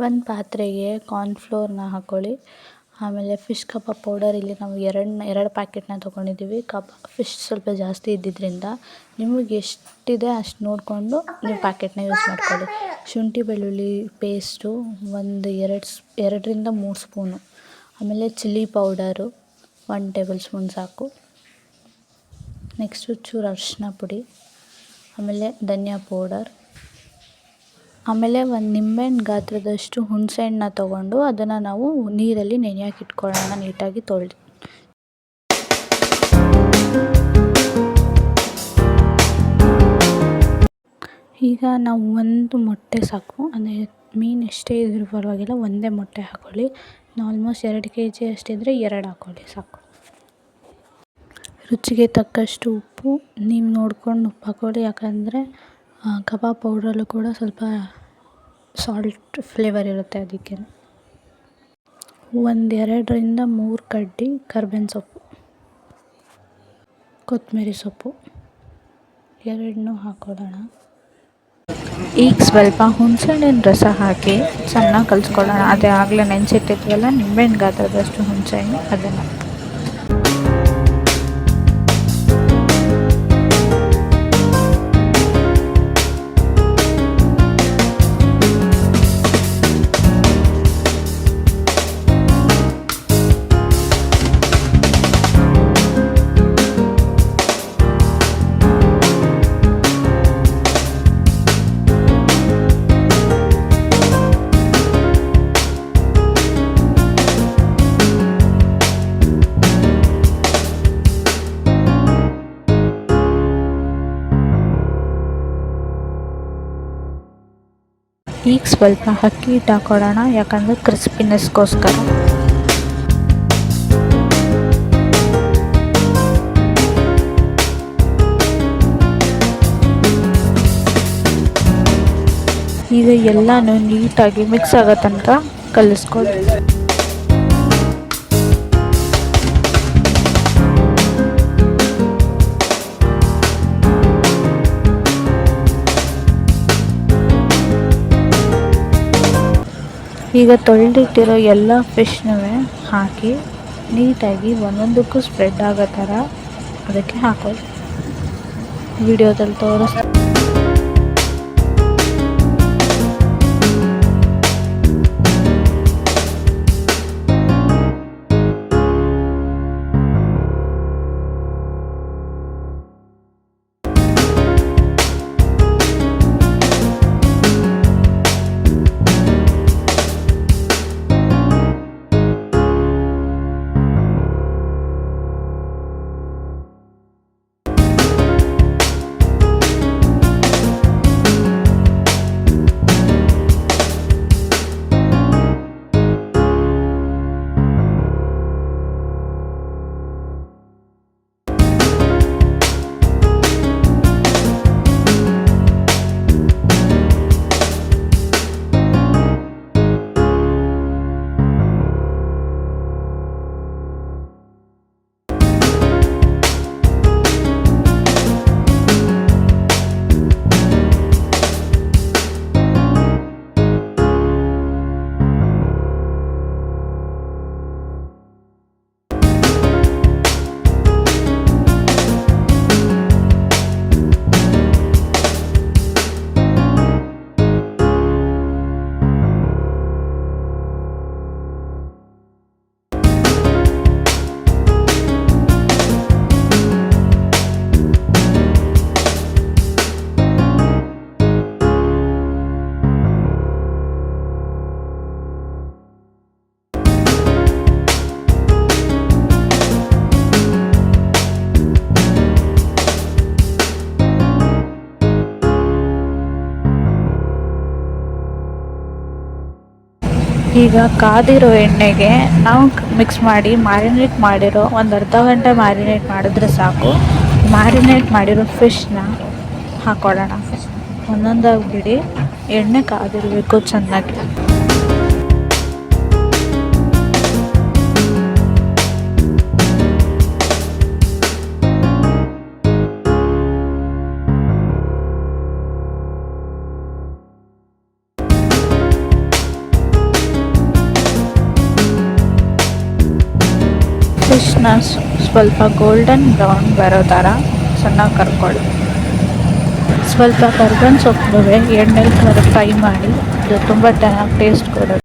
ಒಂದು ಪಾತ್ರೆಗೆ ಕಾರ್ನ್‌ಫ್ಲೋರ್‌ನ ಹಾಕ್ಕೊಳ್ಳಿ. ಆಮೇಲೆ ಫಿಶ್ ಕಬಾಬ್ ಪೌಡರ್ ಇಲ್ಲಿ ನಾವು ಎರಡು ಪ್ಯಾಕೆಟ್ನ ತೊಗೊಂಡಿದ್ದೀವಿ. ಫಿಶ್ ಸ್ವಲ್ಪ ಜಾಸ್ತಿ ಇದ್ದಿದ್ದರಿಂದ ನಿಮಗೆ ಎಷ್ಟಿದೆ ಅಷ್ಟು ನೋಡಿಕೊಂಡು ನೀವು ಪ್ಯಾಕೆಟ್ನ ಯೂಸ್ ಮಾಡ್ಕೊಳ್ಳಿ. ಶುಂಠಿ ಬೆಳ್ಳುಳ್ಳಿ ಪೇಸ್ಟು ಎರಡರಿಂದ 3 ಸ್ಪೂನು. ಆಮೇಲೆ ಚಿಲ್ಲಿ ಪೌಡರು 1 ಟೇಬಲ್ ಸ್ಪೂನ್ ಸಾಕು. ನೆಕ್ಸ್ಟು ಚೂರು ಅರಿಶಿನ ಪುಡಿ, ಆಮೇಲೆ ಧನಿಯಾ ಪೌಡರ್, ಆಮೇಲೆ ಒಂದು ನಿಂಬೆಹಣ್ಣು ಗಾತ್ರದಷ್ಟು ಹುಣಸೆಹಣ್ಣನ್ನ ತೊಗೊಂಡು ಅದನ್ನು ನಾವು ನೀರಲ್ಲಿ ನೆನೆಯೋಕೆ ಇಟ್ಕೊಳ್ಳೋಣ ನೀಟಾಗಿ ತೊಳೆದು. ಈಗ ನಾವು ಒಂದು ಮೊಟ್ಟೆ ಸಾಕು, ಅಂದರೆ ಮೀನು ಎಷ್ಟೇ ಇದ್ರೂ ಪರವಾಗಿಲ್ಲ ಒಂದೇ ಮೊಟ್ಟೆ ಹಾಕ್ಕೊಳ್ಳಿ. ಆಲ್ಮೋಸ್ಟ್ 2 kg ಅಷ್ಟಿದ್ರೆ 2 ಹಾಕ್ಕೊಳ್ಳಿ ಸಾಕು. ರುಚಿಗೆ ತಕ್ಕಷ್ಟು ಉಪ್ಪು, ನೀವು ನೋಡ್ಕೊಂಡು ಉಪ್ಪು ಹಾಕ್ಕೊಳ್ಳಿ, ಯಾಕಂದರೆ ಕಬಾಬ್ ಪೌಡ್ರಲ್ಲೂ ಕೂಡ ಸ್ವಲ್ಪ ಸಾಲ್ಟ್ ಫ್ಲೇವರ್ ಇರುತ್ತೆ ಅದಕ್ಕೆ. 2ರಿಂದ 3 ಕಡ್ಡಿ ಕರ್ಬೇವಿನ ಸೊಪ್ಪು, ಕೊತ್ತಂಬರಿ ಸೊಪ್ಪು ಎರಡನ್ನೂ ಹಾಕ್ಕೊಳ್ಳೋಣ. ಈಗ ಸ್ವಲ್ಪ ಹುಣಸೆಹಣ್ಣಿನ ರಸ ಹಾಕಿ ಚೆನ್ನಾಗಿ ಕಲಿಸ್ಕೊಳ್ಳೋಣ. ಅದೇ ಆಗಲೇ ನೆನೆಸಿಟ್ಟಿದ್ವಲ್ಲ ನಿಂಬೆಹಣ್ಣು ಗಾತ್ರದಷ್ಟು ಹುಣಸೆಹಣ್ಣು, ಅದನ್ನು ಈಗ ಸ್ವಲ್ಪ ಅಕ್ಕಿ ಹಿಟ್ಟು ಹಾಕ್ಕೊಳ್ಳೋಣ, ಯಾಕಂದರೆ ಕ್ರಿಸ್ಪಿನೆಸ್ಗೋಸ್ಕರ. ಈಗ ಎಲ್ಲನೂ ನೀಟಾಗಿ ಮಿಕ್ಸ್ ಆಗೋ ತನಕ ಕಲಿಸ್ಕೊಳ್ಳಿ. ಈಗ ತೊಳೆದಿಟ್ಟಿರೋ ಎಲ್ಲ ಫಿಶ್ನೂ ಹಾಕಿ ನೀಟಾಗಿ ಒಂದೊಂದಕ್ಕೂ ಸ್ಪ್ರೆಡ್ ಆಗೋ ಥರ ಅದಕ್ಕೆ ಹಾಕೊಳ್ಳಿ. ವಿಡಿಯೋದಲ್ಲಿ ತೋರಿಸ್ತೀನಿ. ಈಗ ಕಾದಿರೋ ಎಣ್ಣೆಗೆ ನಾವು ಮಿಕ್ಸ್ ಮಾಡಿ ಮ್ಯಾರಿನೇಟ್ ಮಾಡಿರೋ ಒಂದು ಅರ್ಧ ಗಂಟೆ ಮ್ಯಾರಿನೇಟ್ ಮಾಡಿದ್ರೆ ಸಾಕು. ಮ್ಯಾರಿನೇಟ್ ಮಾಡಿರೋ ಫಿಶ್ನ ಹಾಕ್ಕೊಳ್ಳೋಣ. ಒಂದೊಂದಾಗಿ ಬಿಡಿ, ಎಣ್ಣೆ ಕಾದಿರಬೇಕು ಚೆನ್ನಾಗಿ. ಫಿಶ್ನ ಸ್ವಲ್ಪ ಗೋಲ್ಡನ್ ಬ್ರೌನ್ ಬರೋ ಥರ ಚೆನ್ನಾಗಿ ಕರ್ಕೊಳ್ಳಿ. ಸ್ವಲ್ಪ ಕರ್ಬೇವಿನ ಸೊಪ್ಪು ಎಣ್ಣೆಲಿ ಫ್ರೈ ಮಾಡಿ, ಅದು ತುಂಬ ಚೆನ್ನಾಗಿ ಟೇಸ್ಟ್ ಕೊಡುತ್ತೆ.